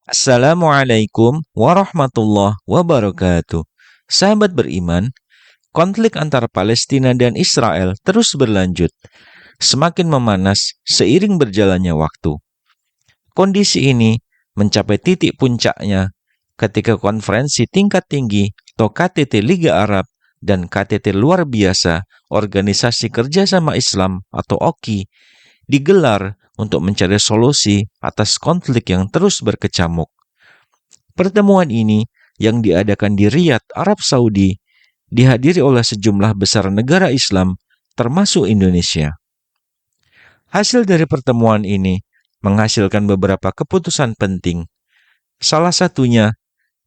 Assalamualaikum warahmatullahi wabarakatuh. Sahabat beriman, konflik antara Palestina dan Israel terus berlanjut, semakin memanas seiring berjalannya waktu. Kondisi ini mencapai titik puncaknya ketika konferensi tingkat tinggi atau KTT Liga Arab dan KTT luar biasa Organisasi Kerjasama Islam atau OKI digelar untuk mencari solusi atas konflik yang terus berkecamuk. Pertemuan ini yang diadakan di Riyadh, Arab Saudi, dihadiri oleh sejumlah besar negara Islam, termasuk Indonesia. Hasil dari pertemuan ini menghasilkan beberapa keputusan penting. Salah satunya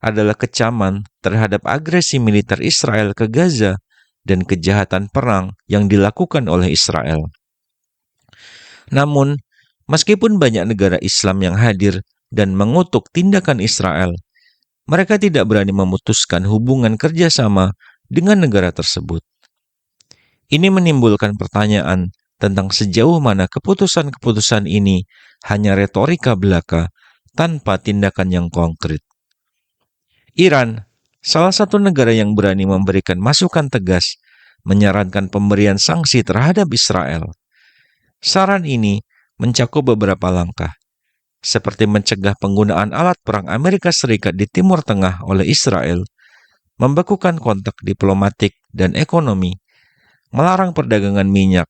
adalah kecaman terhadap agresi militer Israel ke Gaza dan kejahatan perang yang dilakukan oleh Israel. Namun, meskipun banyak negara Islam yang hadir dan mengutuk tindakan Israel, mereka tidak berani memutuskan hubungan kerjasama dengan negara tersebut. Ini menimbulkan pertanyaan tentang sejauh mana keputusan-keputusan ini hanya retorika belaka tanpa tindakan yang konkret. Iran, salah satu negara yang berani memberikan masukan tegas, menyarankan pemberian sanksi terhadap Israel. Saran ini mencakup beberapa langkah, seperti mencegah penggunaan alat perang Amerika Serikat di Timur Tengah oleh Israel, membekukan kontak diplomatik dan ekonomi, melarang perdagangan minyak,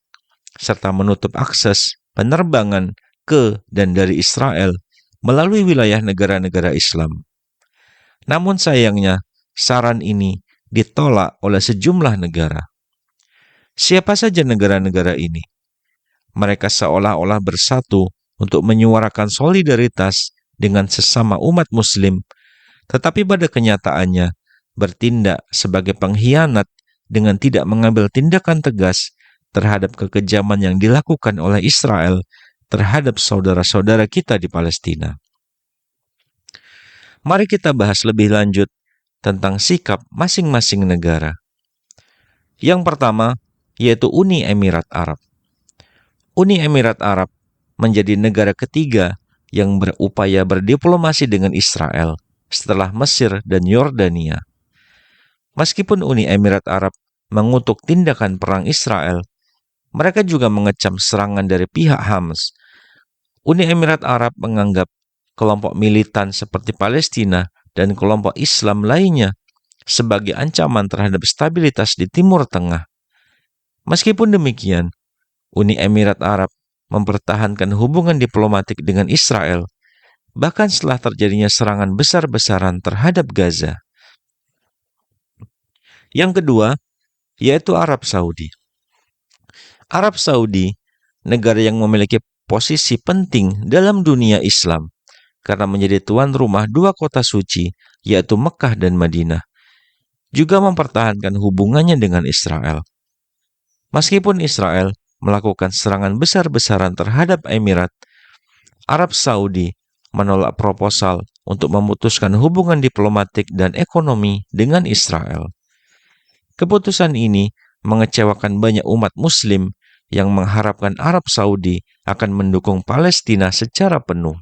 serta menutup akses penerbangan ke dan dari Israel melalui wilayah negara-negara Islam. Namun sayangnya, saran ini ditolak oleh sejumlah negara. Siapa saja negara-negara ini? Mereka seolah-olah bersatu untuk menyuarakan solidaritas dengan sesama umat Muslim, tetapi pada kenyataannya bertindak sebagai pengkhianat dengan tidak mengambil tindakan tegas terhadap kekejaman yang dilakukan oleh Israel terhadap saudara-saudara kita di Palestina. Mari kita bahas lebih lanjut tentang sikap masing-masing negara. Yang pertama, yaitu Uni Emirat Arab. Uni Emirat Arab menjadi negara ketiga yang berupaya berdiplomasi dengan Israel setelah Mesir dan Yordania. Meskipun Uni Emirat Arab mengutuk tindakan perang Israel, mereka juga mengecam serangan dari pihak Hamas. Uni Emirat Arab menganggap kelompok militan seperti Palestina dan kelompok Islam lainnya sebagai ancaman terhadap stabilitas di Timur Tengah. Meskipun demikian, Uni Emirat Arab mempertahankan hubungan diplomatik dengan Israel, bahkan setelah terjadinya serangan besar-besaran terhadap Gaza. Yang kedua, yaitu Arab Saudi. Arab Saudi, negara yang memiliki posisi penting dalam dunia Islam, karena menjadi tuan rumah dua kota suci, yaitu Mekah dan Madinah, juga mempertahankan hubungannya dengan Israel. Meskipun Israel melakukan serangan besar-besaran terhadap Emirat, Arab Saudi menolak proposal untuk memutuskan hubungan diplomatik dan ekonomi dengan Israel. Keputusan ini mengecewakan banyak umat Muslim yang mengharapkan Arab Saudi akan mendukung Palestina secara penuh.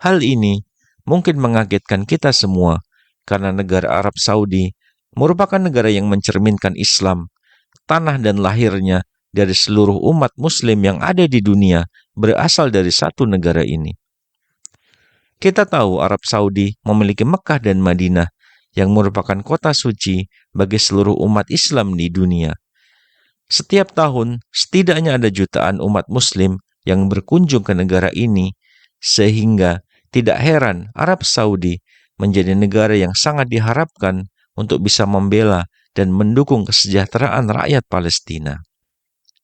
Hal ini mungkin mengagetkan kita semua karena negara Arab Saudi merupakan negara yang mencerminkan Islam, tanah dan lahirnya dari seluruh umat Muslim yang ada di dunia berasal dari satu negara ini. Kita tahu Arab Saudi memiliki Mekah dan Madinah yang merupakan kota suci bagi seluruh umat Islam di dunia. Setiap tahun, setidaknya ada jutaan umat Muslim yang berkunjung ke negara ini, sehingga tidak heran Arab Saudi menjadi negara yang sangat diharapkan untuk bisa membela dan mendukung kesejahteraan rakyat Palestina.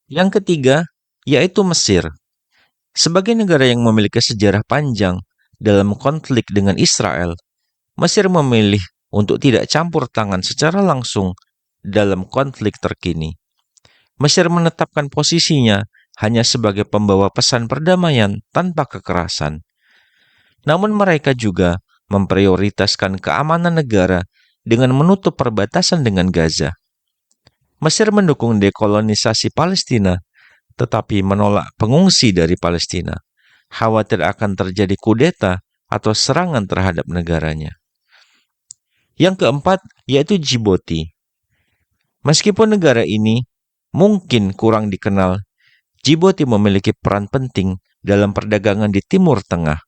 Yang ketiga, yaitu Mesir. Sebagai negara yang memiliki sejarah panjang dalam konflik dengan Israel, Mesir memilih untuk tidak campur tangan secara langsung dalam konflik terkini. Mesir menetapkan posisinya hanya sebagai pembawa pesan perdamaian tanpa kekerasan. Namun mereka juga memprioritaskan keamanan negara dengan menutup perbatasan dengan Gaza. Mesir mendukung dekolonisasi Palestina, tetapi menolak pengungsi dari Palestina. Khawatir akan terjadi kudeta atau serangan terhadap negaranya. Yang keempat, yaitu Djibouti. Meskipun negara ini mungkin kurang dikenal, Djibouti memiliki peran penting dalam perdagangan di Timur Tengah.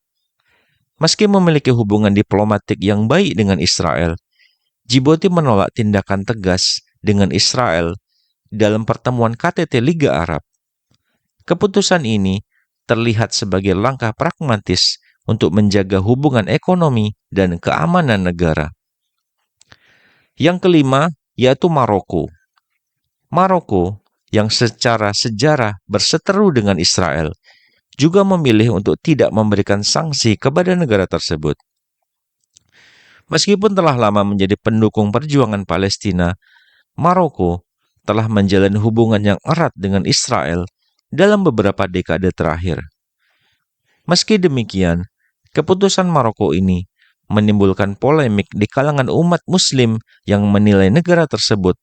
Meski memiliki hubungan diplomatik yang baik dengan Israel, Djibouti menolak tindakan tegas dengan Israel dalam pertemuan KTT Liga Arab. Keputusan ini terlihat sebagai langkah pragmatis untuk menjaga hubungan ekonomi dan keamanan negara. Yang kelima, yaitu Maroko. Maroko yang secara sejarah berseteru dengan Israel juga memilih untuk tidak memberikan sanksi kepada negara tersebut. Meskipun telah lama menjadi pendukung perjuangan Palestina, Maroko telah menjalin hubungan yang erat dengan Israel dalam beberapa dekade terakhir. Meski demikian, keputusan Maroko ini menimbulkan polemik di kalangan umat Muslim yang menilai negara tersebut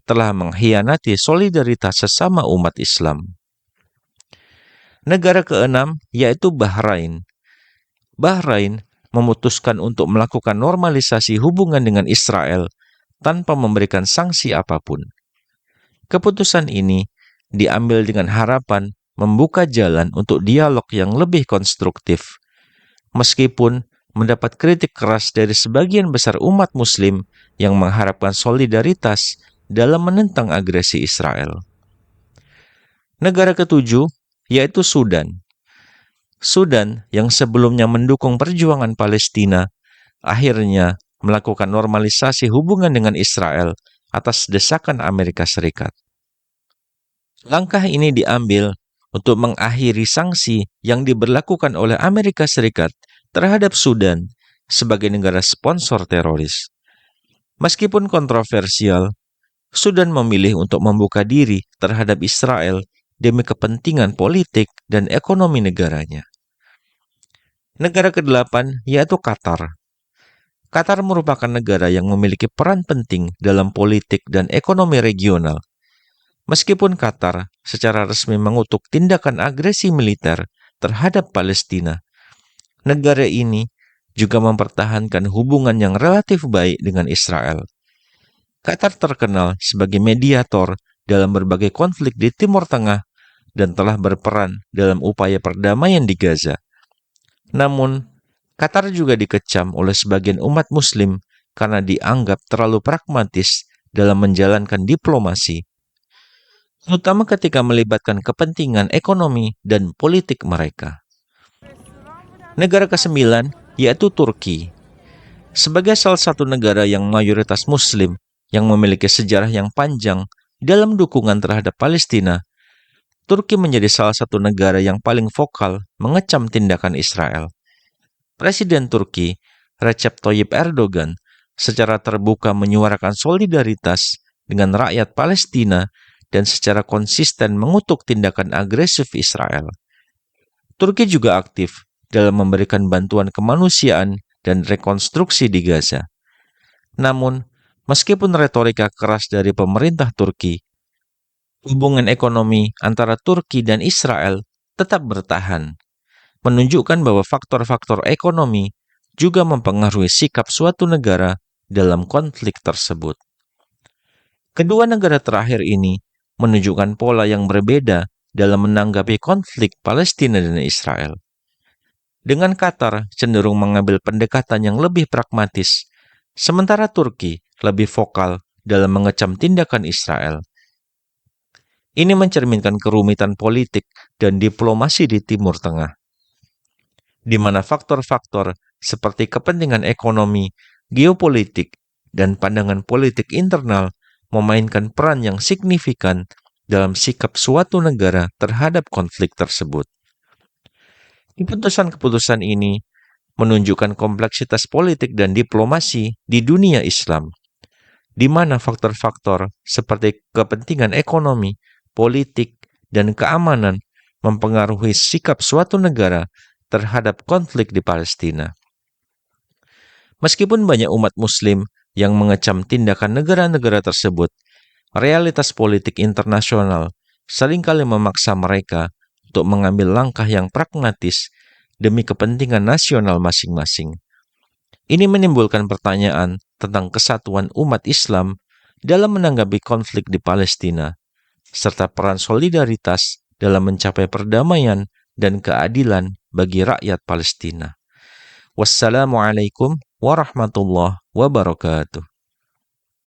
telah mengkhianati solidaritas sesama umat Islam. Negara keenam yaitu Bahrain. Bahrain memutuskan untuk melakukan normalisasi hubungan dengan Israel tanpa memberikan sanksi apapun. Keputusan ini diambil dengan harapan membuka jalan untuk dialog yang lebih konstruktif. Meskipun mendapat kritik keras dari sebagian besar umat Muslim yang mengharapkan solidaritas dalam menentang agresi Israel. Negara ketujuh yaitu Sudan. Sudan yang sebelumnya mendukung perjuangan Palestina akhirnya melakukan normalisasi hubungan dengan Israel atas desakan Amerika Serikat. Langkah ini diambil untuk mengakhiri sanksi yang diberlakukan oleh Amerika Serikat terhadap Sudan sebagai negara sponsor teroris. Meskipun kontroversial, Sudan memilih untuk membuka diri terhadap Israel demi kepentingan politik dan ekonomi negaranya. Negara kedelapan yaitu Qatar. Qatar merupakan negara yang memiliki peran penting dalam politik dan ekonomi regional. Meskipun Qatar secara resmi mengutuk tindakan agresi militer terhadap Palestina, negara ini juga mempertahankan hubungan yang relatif baik dengan Israel. Qatar terkenal sebagai mediator dalam berbagai konflik di Timur Tengah dan telah berperan dalam upaya perdamaian di Gaza. Namun, Qatar juga dikecam oleh sebagian umat Muslim karena dianggap terlalu pragmatis dalam menjalankan diplomasi, terutama ketika melibatkan kepentingan ekonomi dan politik mereka. Negara kesembilan yaitu Turki. Sebagai salah satu negara yang mayoritas Muslim yang memiliki sejarah yang panjang dalam dukungan terhadap Palestina, Turki menjadi salah satu negara yang paling vokal mengecam tindakan Israel. Presiden Turki, Recep Tayyip Erdogan, secara terbuka menyuarakan solidaritas dengan rakyat Palestina dan secara konsisten mengutuk tindakan agresif Israel. Turki juga aktif dalam memberikan bantuan kemanusiaan dan rekonstruksi di Gaza. Namun, meskipun retorika keras dari pemerintah Turki, hubungan ekonomi antara Turki dan Israel tetap bertahan, menunjukkan bahwa faktor-faktor ekonomi juga mempengaruhi sikap suatu negara dalam konflik tersebut. Kedua negara terakhir ini menunjukkan pola yang berbeda dalam menanggapi konflik Palestina dan Israel. Dengan Qatar cenderung mengambil pendekatan yang lebih pragmatis, sementara Turki lebih vokal dalam mengecam tindakan Israel. Ini mencerminkan kerumitan politik dan diplomasi di Timur Tengah, di mana faktor-faktor seperti kepentingan ekonomi, geopolitik, dan pandangan politik internal memainkan peran yang signifikan dalam sikap suatu negara terhadap konflik tersebut. Keputusan-keputusan ini menunjukkan kompleksitas politik dan diplomasi di dunia Islam, di mana faktor-faktor seperti kepentingan ekonomi, politik, dan keamanan mempengaruhi sikap suatu negara terhadap konflik di Palestina. Meskipun banyak umat Muslim yang mengecam tindakan negara-negara tersebut, realitas politik internasional seringkali memaksa mereka untuk mengambil langkah yang pragmatis demi kepentingan nasional masing-masing. Ini menimbulkan pertanyaan tentang kesatuan umat Islam dalam menanggapi konflik di Palestina, serta peran solidaritas dalam mencapai perdamaian dan keadilan bagi rakyat Palestina. Wassalamualaikum warahmatullahi wabarakatuh.